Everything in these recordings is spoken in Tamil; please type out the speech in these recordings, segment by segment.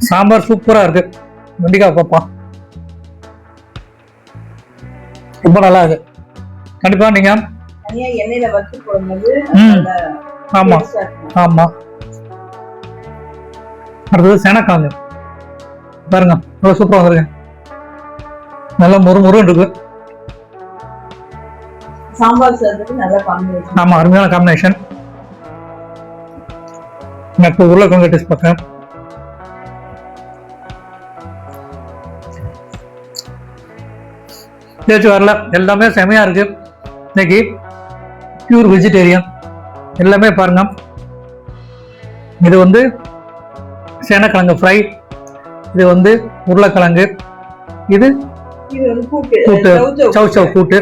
சாம்பார் சூப்பரா இருக்கு. வெண்டிக்காய் பாப்பா ரொம்ப நல்லா இருக்கு. கண்டிப்பா நீங்க தனியா எண்ணெயில வறுத்து போடும்போது ஆமா ஆமா. அடுத்தது சேனக்கிழங்கு பாருங்க, ரொம்ப சூப்பரா வந்துருக்கு. நல்லா முறுமுறுன்னு இருக்கு. சாம்பார் சாதத்துக்கு நல்ல காம்பினேஷன். ஆமா, அருமையான காம்பினேஷன். எனக்கு உருளைக்கிழங்கு டேஸ்ட் பார்க்கேன். தேய்ச்சி வரல, எல்லாமே செமையா இருக்கு. இன்னைக்கு பியூர் வெஜிடேரியன் எல்லாமே பாருங்க. இது வந்து சேனக்கிழங்கு ஃப்ரை, இது வந்து உருளைக்கிழங்கு, இது கூட்டு, சவ் சவ் கூட்டு.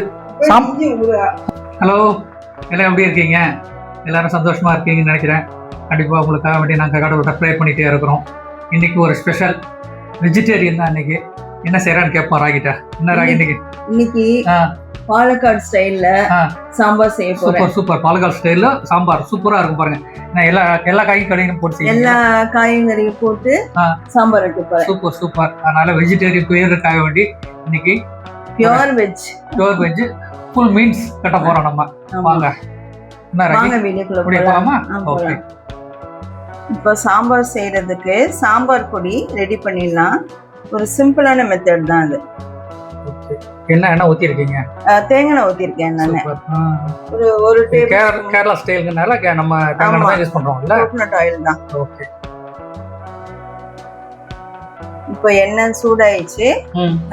ஹலோ, எல்லாம் எப்படி இருக்கீங்க? எல்லாரும் சந்தோஷமா இருக்கீங்கன்னு நினைக்கிறேன். கண்டிப்பாக உங்களுக்காக வேண்டி நாங்கள் கடவுளை ப்ரே பண்ணிகிட்டே இருக்கிறோம். இன்னைக்கு ஒரு ஸ்பெஷல் வெஜிடேரியன் தான். இன்னைக்கு என்ன செய்யறான்னு கேட்போம் ராகிட்ட. என்ன ராகி இன்னைக்கு பாலக்காடு ஸ்டைல்ல சாம்பார் செய்ய போறேன். சூப்பர் பாலக்காடு ஸ்டைல்ல சாம்பார் சூப்பரா இருக்கும் பாருங்க. நான் எல்லா காய்கறியும் போட்டு எல்லா காய்கறியும் போட்டு சாம்பார் வைக்க போறேன். சூப்பர். அதனால வெஜிடேரியன் பேருக்காக வேண்டி இன்னைக்கு பியூர் வெஜ் ஃபுல் மீன்ஸ் கட்ட போறோம் நம்ம. வாங்க வீடியோக்குள்ள போலாமா? ஓகே. இப்போ சாம்பார் செய்யறதுக்கு சாம்பார் பொடி ரெடி பண்ணிடலாம். ஒரு சிம்பிளான மெத்தட் தான் அது. என்ன ஊத்தி இருக்கீங்க? தேங்காய் ஊத்தி இருக்கேன் நான். ஒரு கேரளா ஸ்டைல்ங்கனால நம்ம தேங்காய் தான் யூஸ் பண்றோம்ல. கோகனட் ஆயில் தான். ஓகே. இப்போ எண்ணெய் சூடாயிடுச்சு.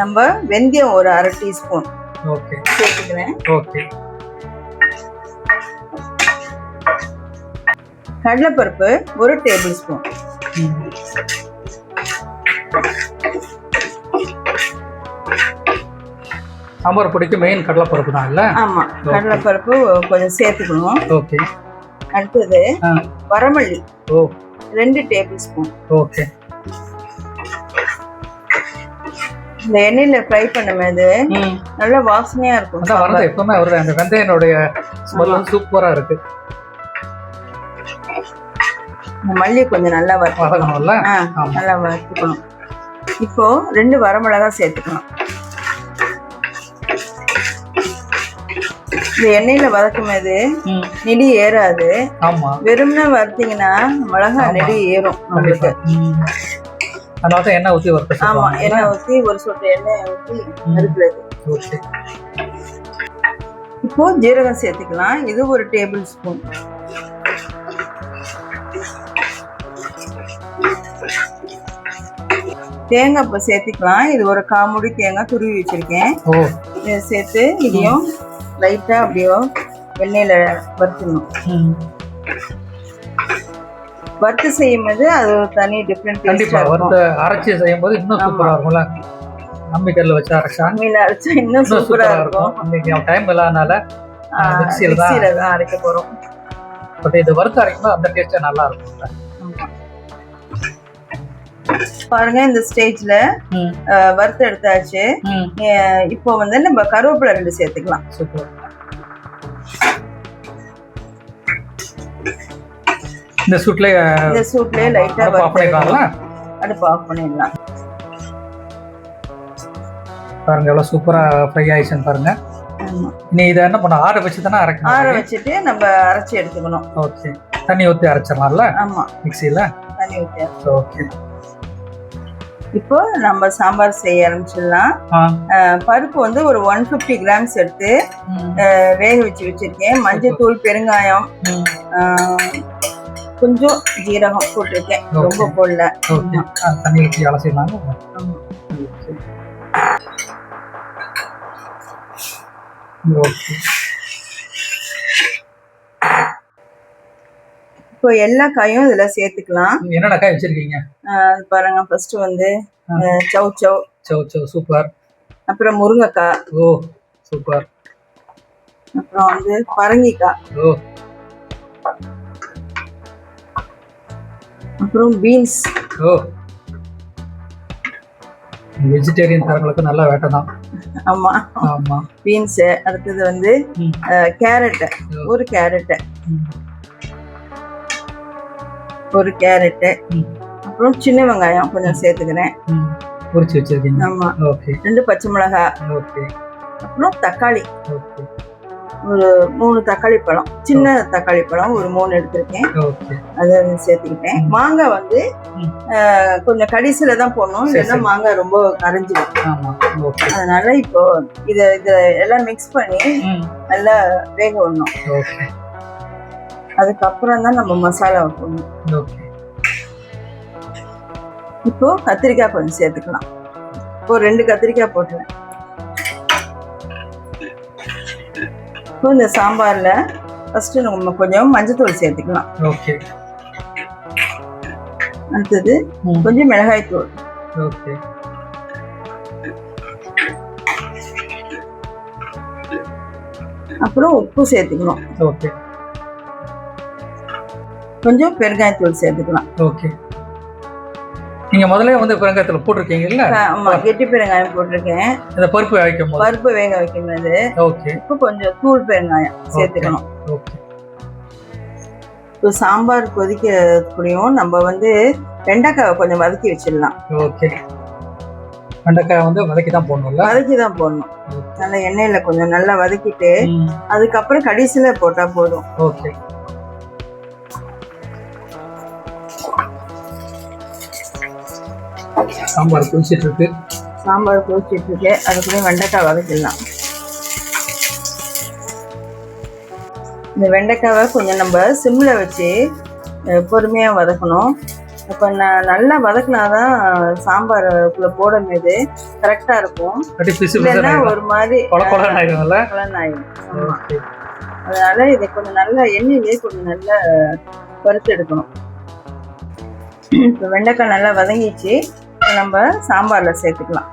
நம்ம வெந்தயம் ஒரு 1/2 டீஸ்பூன் ஓகே சேர்த்துக்கிறேன். ஓகே. கடலைப்பருப்பு 1 டேபிள் ஸ்பூன். சாம்பார் பொடிக்கு மெயின் கடலைப்பருப்பு தான் இல்ல? ஆமா, கடலைப்பருப்பு கொஞ்சம் சேர்த்துக்கணும். ஓகே. அடுத்தது வரமல்லி 2 டேபிள் ஸ்பூன். ஓகே. இந்த எண்ணெயில ஃப்ரை பண்ணும்போது நல்ல வாசனையா இருக்கும். எப்பவுமே அந்த வெந்தயனுடைய ஸ்மெல் சூப்பரா இருக்கு. மல்லி கொஞ்சம் நல்லா வறுக்கணும்ல. நல்லா வறுத்துக்கணும். இப்போ 2 வரமிளகாய் சேர்த்துக்கணும். இந்த எண்ணெயில வதக்கும் போது நெடி ஏறாது. வெறும்னா வறுத்தீங்கன்னா மிளகா நெடி ஏறும் உங்களுக்கு. அதனால எண்ணெய் ஊற்றி வறுக்க. ஆமா, எண்ணெய் ஊற்றி ஒரு சொட்டு எண்ணெய் ஊற்றி வறுக்கிறது. இப்போ ஜீரகம் சேர்த்துக்கலாம். இது 1 டேபிள் ஸ்பூன். தேங்காய் இப்போ சேர்த்துக்கலாம். இது ஒரு 1/4 மூடி தேங்காய் துருவி வச்சிருக்கேன். இதை சேர்த்து இதையும் லைட்டா அப்படியோ எண்ணெயில வறுத்துக்கணும். வறுத்து செய்யும் போது அது ஒரு தனி டிஃப்ரெண்ட் டேஸ்டா இருக்கும். அரைச்சி செய்யும் போது இன்னும் சூப்பரா இருக்கும்ல. அம்மிக்கல்ல வச்சு அரைச்சா இன்னும் சூப்பரா இருக்கும். அன்னைக்கு டைம் இல்லாதனால மிக்ஸில தான் அரைக்க போறோம். பட் இது வறுத்து அரைக்கும்போது அந்த டேஸ்டே நல்லா இருக்கும்ல. பாருங்க, இந்த ஸ்டேஜ்ல வறுத்து எடுத்தாச்சு. இப்போ வந்து நம்ம கருவேப்பிலை 2 சேர்த்துக்கலாம். சூப்பர். இந்த சூட்லயே லைட்டா அடுப்பு ஆஃப் பண்ணிடலாம். பாருங்க எவ்வளவு சூப்பரா ஃப்ரை ஆயிடுச்சுன்னு பாருங்க. நீ இதை என்ன பண்ண ஆற வச்சு தானே அரைக்கணும்? ஆற வச்சுட்டு நம்ம அரைச்சி எடுத்துக்கணும். ஓகே. தண்ணி ஊற்றி அரைச்சிடலாம்ல? ஆமா, மிக்ஸில தண்ணி ஊற்றி. ஓகே. இப்போ நம்ம சாம்பார் செய்ய ஆரம்பிச்சிடலாம். பருப்பு வந்து ஒரு 150 கிராம்ஸ் எடுத்து வேக வச்சிருக்கேன். மஞ்சள் தூள், பெருங்காயம், கொஞ்சம் ஜீரகம் போட்டிருக்கேன். ரொம்ப போடல. தண்ணி ஊற்றி அலசிடலாம். இப்போ எல்லா காயும் இதுல சேர்த்துக்கலாம். என்னென்ன காய் வச்சிருக்கீங்க பாருங்க. ஃபர்ஸ்ட் வந்து சவ் சூப்பர். அப்புறம் முருங்கைக்காய். சூப்பர். அப்புறம் வந்து பரங்கிக்காய். அப்புறம் பீன்ஸ். வெஜிடேரியன் காரங்களுக்கு நல்ல வேட்டை தான். ஆமா ஆமா. பீன்ஸ். அடுத்தது வந்து கேரட். ஒரு கேரட். அப்புறம் சின்ன வெங்காயம் கொஞ்சம் சேர்த்துக்கிறேன். உரிச்சு வச்சிருக்கீங்க. ஆமா. ஓகே. 2 பச்சை மிளகாய். ஓகே. அப்புறம் தக்காளி. ஓகே. ஒரு 3 தக்காளி பழம், சின்ன தக்காளி பழம் ஒரு 3 எடுத்திருக்கேன். ஓகே. அதை சேர்த்துக்கிட்டேன். மாங்காய் வந்து கொஞ்சம் கடைசியில தான் போடணும், இல்லைன்னா மாங்காய் ரொம்ப கரைஞ்சிடும். ஆமா. ஓகே. அதனால இப்போ இதை எல்லாம் மிக்ஸ் பண்ணி நல்லா வேக விடணும். ஓகே. அதுக்கப்புறம் தான் நம்ம மசாலா போடணும். ஓகே. இப்போ கத்திரிக்காய் கொஞ்சம் சேர்த்துக்கலாம். இப்போ 2 கத்திரிக்காய் போட்டுறேன். இப்போ இந்த சாம்பார்ல ஃபர்ஸ்ட் நம்ம கொஞ்சம் மஞ்சத்தூள் சேர்த்துக்கலாம். ஓகே. அடுத்தது கொஞ்சம் மிளகாய் தூள். ஓகே. அப்புறம் உப்பு சேர்த்துக்கணும். ஓகே. கொஞ்சம் பெருங்காயத்தூள் சேர்த்துக்கலாம். ஓகே. நீங்க முதல்ல வந்து பெருங்காயத்தூள் போட்டிருக்கீங்கல்ல? ஆமா, கெட்டி பெருங்காயம் போட்டிருக்கேன். இந்த பருப்பு வைக்கும் போது. பருப்பு வேக வைக்கும்போது. ஓகே. இப்போ கொஞ்சம் தூள் பெருங்காயம் சேர்த்துக்கணும். ஓகே. இப்போ சாம்பார் கொதிக்கக்கூடியும் நம்ம வந்து வெண்டைக்காவை கொஞ்சம் வதக்கி வச்சிடலாம். ஓகே. வெண்டைக்காய் வந்து வதக்கி தான் போடணும்ல? வதக்கி தான் போடணும். நல்லா எண்ணெயில கொஞ்சம் நல்லா வதக்கிட்டு அதுக்கப்புறம் கடைசியில போட்டா போதும். ஓகே. சாம்பார் கொதிச்சிட்டு இருக்கு. அதுக்குள்ளே வெண்டைக்காய் வதக்கிடலாம். இந்த வெண்டைக்காவை கொஞ்சம் நம்ம சிம்மில் வச்சு பொறுமையாக வதக்கணும். இப்போ நல்லா வதக்கினாதான் சாம்பாருக்குள்ளே போடும்போது கரெக்டாக இருக்கும். இல்லைன்னா ஒரு மாதிரி ஆயிடும். அதனால இதை கொஞ்சம் நல்லா எண்ணெயிலே கொஞ்சம் நல்லா வறுத்து எடுக்கணும். இப்போ வெண்டைக்காய் நல்லா வதங்கிச்சு, நம்ம சாம்பார்ல சேர்த்துக்கலாம்.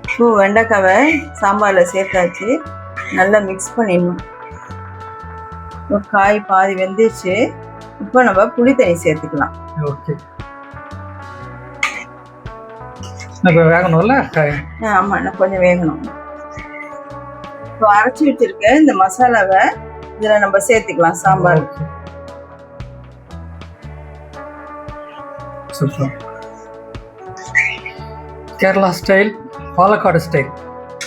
இப்போ வெண்டைக்காவை சாம்பார்ல சேர்த்தாச்சு, நல்லா மிக்ஸ் பண்ணிடணும். இப்போ காய் பாதி வெந்துச்சு. இப்போ நம்ம புளி தண்ணி சேர்த்துக்கலாம். ஓகே. வேகணும்ல? ஆமா, கொஞ்சம் வேகணும். இப்போ அரைச்சி வச்சிருக்க இந்த மசாலாவை இதுல நம்ம சேர்த்துக்கலாம் sambar. Super. Kerala style, Palakkad style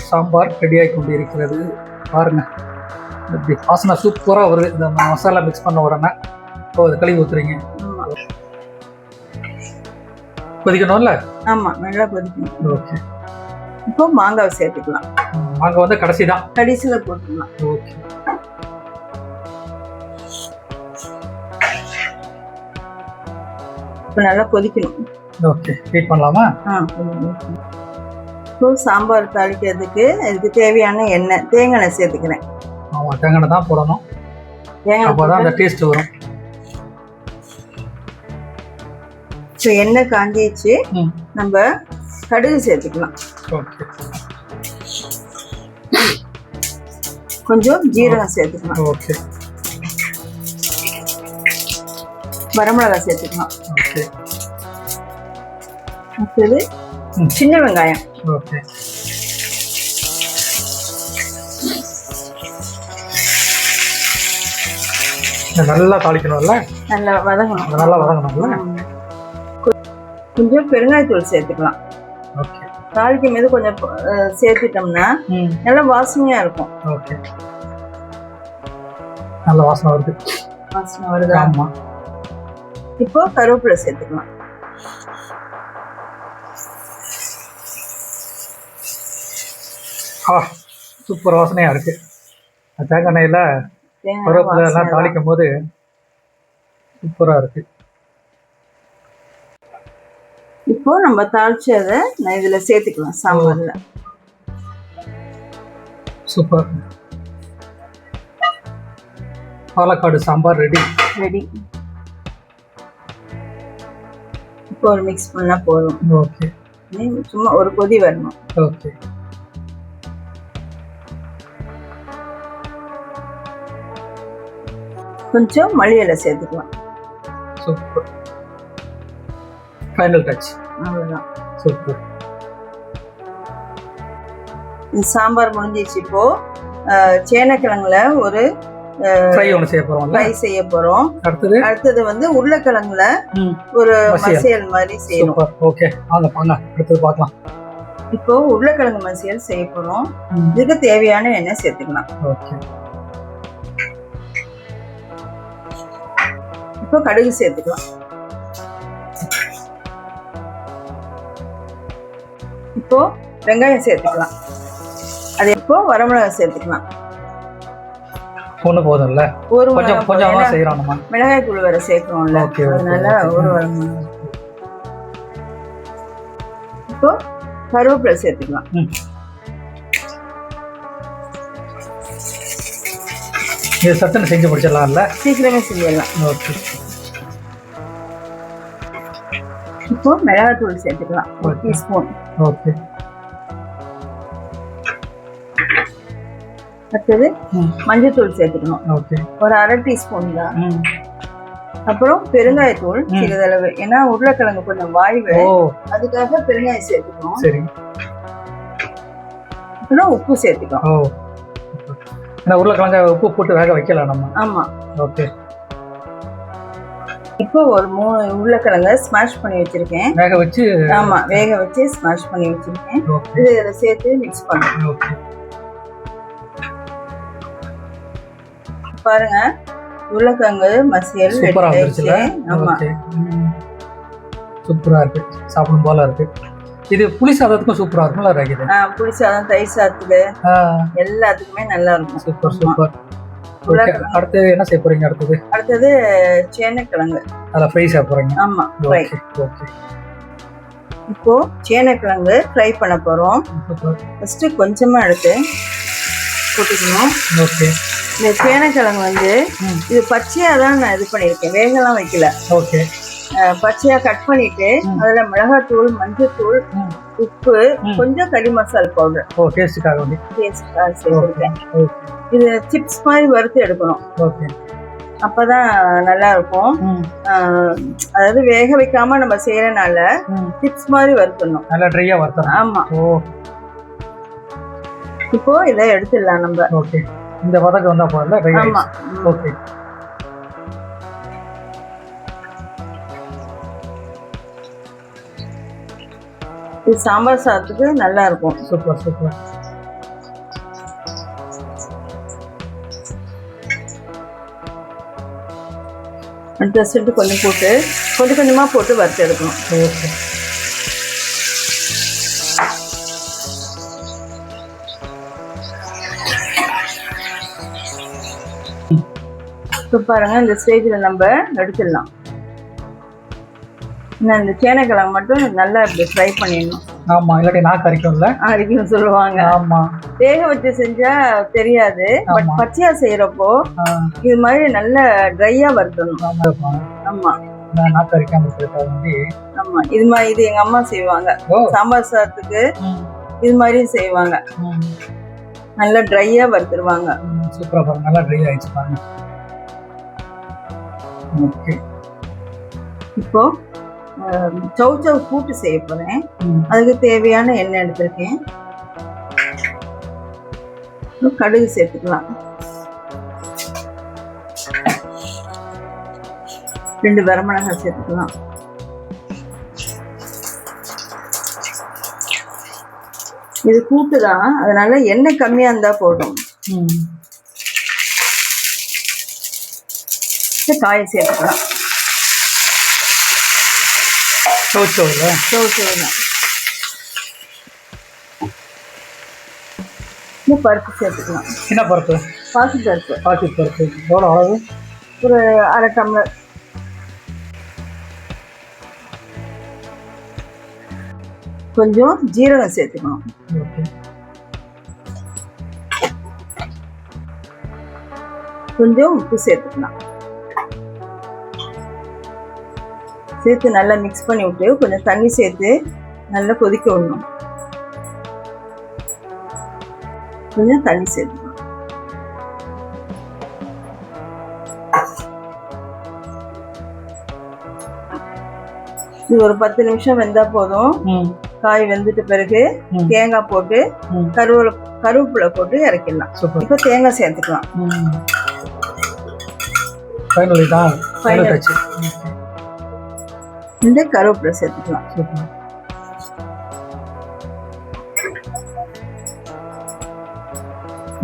sambar ரெடியாகி கொண்டு இருக்கிறது. பாருங்க, இப்படி வாசனை சூப்பராக வருது. இந்த மசாலா மிக்ஸ் பண்ண உடனே இப்போ அதை கழுவி ஊற்றுறீங்க. கொதிக்கணும்ல? ஆமா, நல்லா கொதிக்கணும். ஓகே. இப்போ மாங்காவை சேர்த்துக்கலாம். மாங்காய் வந்து கடைசியில போட்டுக்கலாம். ஓகே. இப்போ நல்லா கொதிக்கணும். ஓகே. வெயிட் பண்ணலாமா? இப்போ சாம்பார் தாளிக்கிறதுக்கு இதுக்கு தேவையான எண்ணெய், தேங்காய் எண்ணெய் சேர்த்துக்கிறேன். ஆமாம், தேங்காய் எண்ணெய் தான் போடணும். அப்போதான் அந்த டேஸ்ட் வரும். இப்போ எண்ணெய் காஞ்சிச்சு, நம்ம கடுகு சேர்த்துக்கலாம். ஓகே. கொஞ்சம் ஜீரகம் சேர்த்துக்கலாம். ஓகே. வரமிளகாய் சேர்த்துக்கலாம். ஓகே. அடுத்தது சின்ன வெங்காயம். ஓகே. நல்லா தாளிக்கணும்ல? நல்லா வதங்கணும். நல்லா வதங்கணும்ல? கொஞ்சம் பெருங்காயத்தூள் சேர்த்துக்கலாம். ஓகே. தாளிக்கும் போது கொஞ்சம் சேர்த்துட்டோம்னா நல்லா வாசனையா இருக்கும். ஓகே. நல்ல வாசனை வருது. வாசனை வருதா? ஆமா. இப்போ கருவேப்பிலை சேர்த்துக்கலாம். சூப்பர் வாசனையா இருக்கு. தேங்காய் எண்ணெயில கருவேப்பிலை எல்லாம் தாளிக்கும் போது சூப்பரா இருக்கு. இப்போ நம்ம தாளிச்சதை நான் இதுல சேர்த்துக்கலாம் சாம்பார்ல. சூப்பர். பாலக்காடு சாம்பார் ரெடி. இப்போ ஒரு மிக்ஸ் பண்ணா போதும். ஓகே. சும்மா ஒரு கொதி வரணும். ஓகே. கொஞ்சம் மல்லி இலை சேர்த்துக்கலாம். சூப்பர். Final touch. அவ்வளவுதான். சூப்பர். இந்த சாம்பார் முடிஞ்சிச்சு. இப்போ சேனக்கிழங்குல ஒரு ஃப்ரை ஒன்று செய்ய போறோம். ஃப்ரை செய்ய போறோம். அடுத்தது வந்து உருளைக்கிழங்குல ஒரு மசியல் மாதிரி செய்யணும். ஓகே, வாங்க வாங்க அடுத்தது பார்க்கலாம். இப்போ உருளைக்கிழங்கு மசியல் செய்ய போறோம். இதுக்கு தேவையான எண்ணெய் சேர்த்துக்கலாம். ஓகே, இப்போ கடுகு சேர்த்துக்கலாம். இப்போ வெங்காயம் சேர்த்துக்கலாம். அது இப்போ வரமிளகாய் சேர்த்துக்கலாம். ஒண்ணு போதும்ல, கொஞ்சம் கொஞ்சமா செய்யறோம். நம்ம மிளகாய் தூள் வேற சேர்க்கிறோம்ல, அதனால ஒரு வரமிளகாய். இப்போ கருவேப்பிலை சேர்த்துக்கலாம். இது சட்டுன்னு செஞ்சு முடிச்சிடலாம்ல, சீக்கிரமே செஞ்சிடலாம். ஓகே, இப்போ மிளகாய் தூள் சேர்த்துக்கலாம், 1 டீஸ்பூன். ஓகே, அடுத்தது மஞ்சள் தூள் சேர்த்துக்கணும். ஓகே, ஒரு 1/2 டீஸ்பூன் தான். அப்புறம் பெருங்காயத்தூள் சிறிதளவு, ஏன்னா உருளைக்கிழங்கு கொஞ்சம் வாய்வு, அதுக்காக பெருங்காயம் சேர்த்துக்கணும். சரி, அப்புறம் உப்பு சேர்த்துக்கணும். உருளைக்கிழங்க உப்பு போட்டு வேக வைக்கலாம் நம்ம. ஆமா, ஓகே. இப்போ ஒரு 3 உருளைக்கிழங்க ஸ்மாஷ் பண்ணி வச்சிருக்கேன், வேக வச்சு. ஆமா, வேக வச்சு ஸ்மாஷ் பண்ணி வச்சிருக்கேன். இதை சேர்த்து மிக்ஸ் பண்ணுங்க. ஓகே, பாருங்க, உருளைக்கிழங்கு மசியல் சூப்பரா வந்துருச்சுல. ஆமா, சூப்பரா இருக்கு, சாப்பிடும் போல இருக்கு. இது புளி சாதத்துக்கும் சூப்பரா இருக்கும்ல ராகிதா? புளி சாதம், தயிர் சாதத்துக்கு எல்லாத்துக்குமே நல்லா இருக்கும். Super super. அடுத்து என்ன செய்ய போறீங்க? அடுத்தது சேனைக்கிழங்கு, அத ஃப்ரை செய்ய போறீங்க. ஆமா, ஃப்ரை. ஓகே, இப்போ சேனைக்கிழங்கு ஃப்ரை பண்ண போறோம். ஃபர்ஸ்ட் கொஞ்சமா எடுத்து போட்டுக்கணும். ஓகே, இந்த சேனைக்கிழங்கு வந்து இது பச்சையா தான் நான் இது பண்ணிருக்கேன், வேகலாம் வைக்கல. ஓகே, பச்சையா கட் பண்ணிட்டு அதுல மிளகாத்தூள், மஞ்சள் தூள், உப்பு, கொஞ்சம் கறி மசாலா பவுடர் டேஸ்டுக்காக சேர்த்துருக்கேன். இது சிப்ஸ் மாதிரி வறுத்து எடுக்கணும். ஓகே, அப்பதான் நல்லா இருக்கும். அதாவது வேக வைக்காம நம்ம செய்யறதுனால சிப்ஸ் மாதிரி வறுக்கணும், நல்லா ட்ரையா வறுக்கணும். ஆமா. இப்போ இதை எடுத்துடலாம் நம்ம. ஓகே, இந்த வதக்கு வந்தா போறல. ஆமா, ஓகே. இது சாம்பார் சாதத்துக்கு நல்லா இருக்கும். Super super. அடுத்த செட்டு கொஞ்சம் போட்டு கொஞ்சமா போட்டு வறுத்து எடுக்கணும். ஓகே, பாருங்க, இந்த ஸ்டேஜ்ல நம்ம எடுத்துடலாம். இந்த சேனைக்கிழங்கு மட்டும் நல்லா இப்படி ஃப்ரை பண்ணிடணும். ஆமா, இல்லாட்டி நாக்கு அரிக்கும்ல. அரிக்கும்னு சொல்லுவாங்க. ஆமா, வேக வச்சு செஞ்சா தெரியாது, பட் பச்சையா செய்யறப்போ இது மாதிரி நல்ல ட்ரையா வறுக்கணும். ஆமா, நாக்கு அரிக்காம இருக்கிறதுக்காக. ஆமா, இது எங்க அம்மா செய்வாங்க சாம்பார் சாதத்துக்கு. இது மாதிரியும் செய்வாங்க, நல்லா ட்ரையா வறுத்துருவாங்க. சூப்பரா பாருங்க, நல்லா ட்ரை ஆயிடுச்சு பாருங்க. ஓகே, இப்போ சௌச்சௌ கூட்டு செய்ய போறேன். அதுக்கு தேவையான எண்ணெய் எடுத்திருக்கேன். கடுகு சேர்த்துக்கலாம். 2 வரமிளகாய் சேர்த்துக்கலாம். இது கூட்டு தான், அதனால எண்ணெய் கம்மியா இருந்தா போதும். காயை சேர்த்துக்கலாம். பருப்பு சேர்த்துக்கலாம். என்ன பருப்பு? பாசிப்பருப்பு. பாசிப்பருப்பு எவ்வளோ அளவு? ஒரு 1/2 டம்ளர். கொஞ்சம் ஜீரகம் சேர்த்துக்கணும். கொஞ்சம் உப்பு சேர்த்துக்கலாம். சேர்த்து நல்லா மிக்ஸ் பண்ணி விட்டு கொஞ்சம் தண்ணி சேர்த்து நல்லா கொதிக்க விடணும். கொஞ்சம் தண்ணி சேர்த்துக்கணும். இது ஒரு 10 நிமிஷம் வெந்தா போதும். காய் வெந்துட்ட பிறகு தேங்காய் போட்டு கருவேப்பிலை போட்டு இறக்கிடலாம். இப்போ தேங்காய் சேர்த்துக்கலாம். ஃபைனலி தான் Final. டச்சு. இந்த கருவேப்பிலை சேர்த்துக்கலாம். சூப்பர்.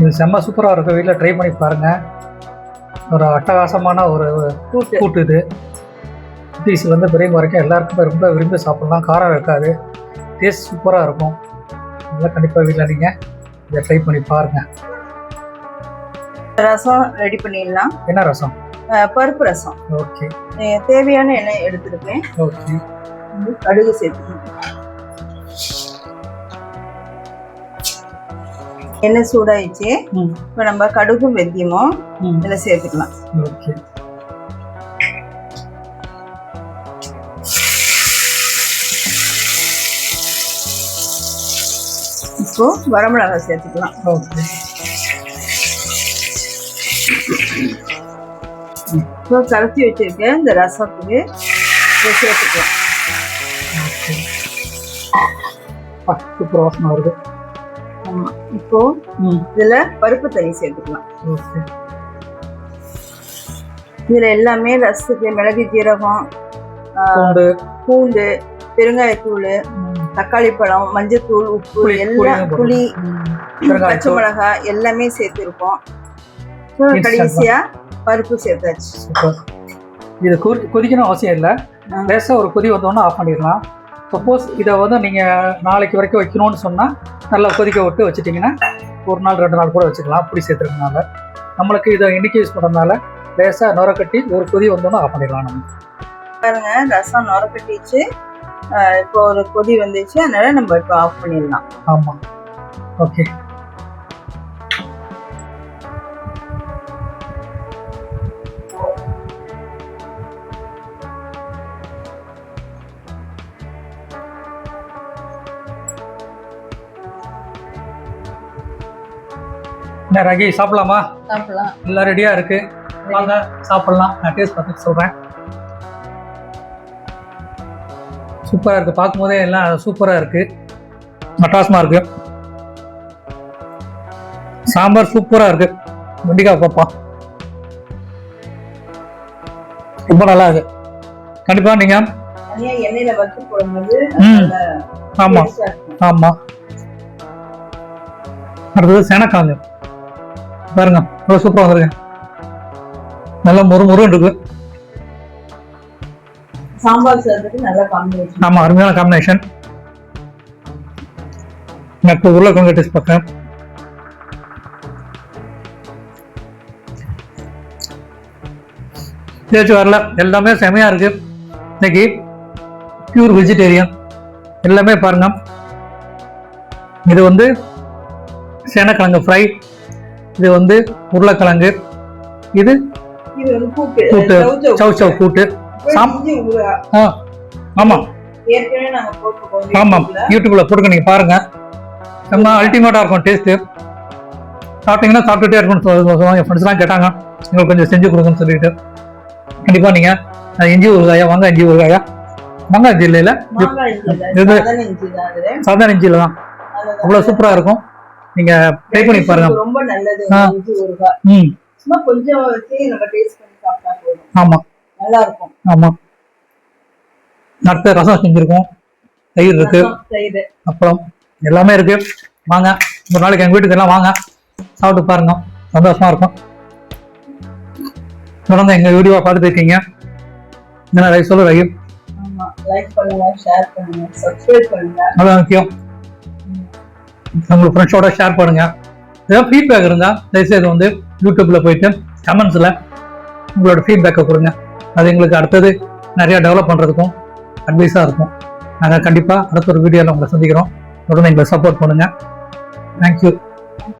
இது செம்ம சூப்பராக இருக்கும். வீட்டில் ட்ரை பண்ணி பாருங்கள். ஒரு அட்டகாசமான ஒரு கூட்டு இது. குட்டீஸ் வந்து பெரியவங்க வரைக்கும் எல்லாருக்குமே ரொம்ப விரும்பி சாப்பிட்லாம். காரம் இருக்காது, டேஸ்ட் சூப்பராக இருக்கும். அதெல்லாம் கண்டிப்பாக வீட்டில் நீங்கள் இதை ட்ரை பண்ணி பாருங்கள். ரசம் ரெடி பண்ணிடலாம். என்ன ரசம்? பருப்பு ரசம். ஓகே. தேவையான எண்ணெய் எடுத்துருக்கேன். ஓகே. கடுகு சேர்த்துக்கணும். எண்ணெய் சூடாயிடுச்சு. இப்போ நம்ம கடுகும் வெந்தயமும் இதில் சேர்த்துக்கலாம். ஓகே. இப்போ வரமிளகாய் சேர்த்துக்கலாம். ஓகே. இப்போ கரைச்சி வச்சிருக்கேன் இந்த ரசத்துக்கு இதை சேர்த்துக்கலாம். சூப்பர் வாசனை வருது. ஆமாம். இப்போ இதில் பருப்பு தண்ணி சேர்த்துக்கலாம். ஓகே. இதில் எல்லாமே ரசத்துக்கு மிளகு, ஜீரகம், பூண்டு, பெருங்காயத்தூள், தக்காளி பழம், மஞ்சத்தூள், உப்பு, எல்லாம் புளி, பச்சை மிளகாய் எல்லாமே சேர்த்துருக்கோம். கடைசியா பருப்பு சேர்த்தாச்சு. இது கொதிக்கணும் அவசியம் இல்லை. லேசாக ஒரு கொதி வந்தோன்னா ஆஃப் பண்ணிடலாம். சப்போஸ் இதை வந்து நீங்கள் நாளைக்கு வரைக்கும் வைக்கணும்னு சொன்னால் நல்லா கொதிக்க விட்டு வச்சுட்டிங்கன்னா ஒரு நாள் 2 நாள் கூட வச்சுக்கலாம். புளி சேர்த்துறதுனால நம்மளுக்கு இதை இன்னைக்கு யூஸ் பண்ணுறதுனால லேசாக நுர கட்டி ஒரு கொதி வந்தோன்னா ஆஃப் பண்ணிடலாம். நம்ம பாருங்க, ரசம் நுர கட்டிச்சு. இப்போ ஒரு கொதி வந்துச்சு, அதனால நம்ம இப்போ ஆஃப் பண்ணிடலாம். ஆமாம். ஓகே. என்ன ரகி, சாப்பிடலாமா? சாப்பிடலாம். எல்லாம் ரெடியாக இருக்குது, வாங்க சாப்பிட்லாம். நான் டேஸ்ட் பார்த்துட்டு சொல்கிறேன். சூப்பராக இருக்குது. பார்க்கும்போதே எல்லாம் சூப்பராக இருக்குது, அட்டாசமாக இருக்குது. சாம்பார் சூப்பராக இருக்குது. வெண்டிக்காய் பாப்பா ரொம்ப நல்லா இருக்கு. கண்டிப்பாக நீங்கள் எண்ணெயில் வறுத்து போடும்போது ஆமாம் ஆமாம். அடுத்தது சேனக்கிழங்கு பாருங்க, ரொம்ப சூப்பராக வந்துருக்கு. நல்லா முருன்னு இருக்கு. சாம்பார் சேர்த்துக்கு நல்ல காம்பினேஷன். ஆமாம், அருமையான காம்பினேஷன். எனக்கு உருளைக்கிழங்கு டேஸ்ட் பார்க்குறேன். தேய்ச்சி வரல, எல்லாமே செமையாக இருக்கு. இன்னைக்கு பியூர் வெஜிடேரியன் எல்லாமே பாருங்க. இது வந்து சேனக்கிழங்கு ஃப்ரை, இது வந்து உருளைக்கிழங்கு, இது கூட்டு, சவ் கூட்டு. ஆமாம் ஆமாம், யூடியூப்ல போட்டுக்க நீங்கள் பாருங்க. செம்ம அல்டிமேட்டாக இருக்கும் டேஸ்ட்டு. சாப்பிட்டீங்கன்னா சாப்பிட்டுட்டே இருக்கும்னு என் ஃப்ரெண்ட்ஸ்லாம் கேட்டாங்க, எங்களுக்கு கொஞ்சம் செஞ்சு கொடுங்கன்னு சொல்லிட்டு. கண்டிப்பாக நீங்கள் இஞ்சி ஊறுகாயா, வாங்க இஞ்சி ஊறுகாயா, மாங்காய் இஞ்சி இல்லையில, இது சாதாரண இஞ்சியில் தான். அவ்வளோ சூப்பராக இருக்கும். நீங்க ட்ரை பண்ணி பாருங்க. ரொம்ப நல்லது இஞ்சி ஊறுகாய். சும்மா கொஞ்சம் வச்சு நம்ம டேஸ்ட் பண்ணி சாப்பிட்டா போதும். ஆமா, நல்லா இருக்கும். ஆமா. அடுத்து ரசம் செஞ்சிருக்கோம், தயிர் இருக்கு, அப்புறம் எல்லாமே இருக்கு. வாங்க ஒரு நாளைக்கு எங்க வீட்டுக்கு எல்லாம் வாங்க, சாப்பிட்டு பாருங்க, சந்தோஷமா இருக்கும். தொடர்ந்து எங்க வீடியோவை பார்த்துட்டு இருக்கீங்க. என்ன ரைஸ் சொல்லு ரஹீம்? ஆமா, லைக் பண்ணுங்க, ஷேர் பண்ணுங்க, சப்ஸ்கிரைப் பண்ணுங்க. அதான் முக்கியம். உங்கள் ஃப்ரெண்ட்ஸோட ஷேர் பண்ணுங்க. ஏதாவது ஃபீட்பேக் இருந்தால் தயவுசெய்து வந்து யூடியூப்ல போயிட்டு கமெண்ட்ஸில் உங்களோட ஃபீட்பேக்கை கொடுங்க. அது எங்களுக்கு அடுத்தது நிறையா டெவலப் பண்ணுறதுக்கும் அட்வைஸாக இருக்கும். நாங்கள் கண்டிப்பாக அடுத்த ஒரு வீடியோவில் உங்களை சந்திக்கிறோம். தொடர்ந்து எங்களை சப்போர்ட் பண்ணுங்கள். தேங்க்யூ.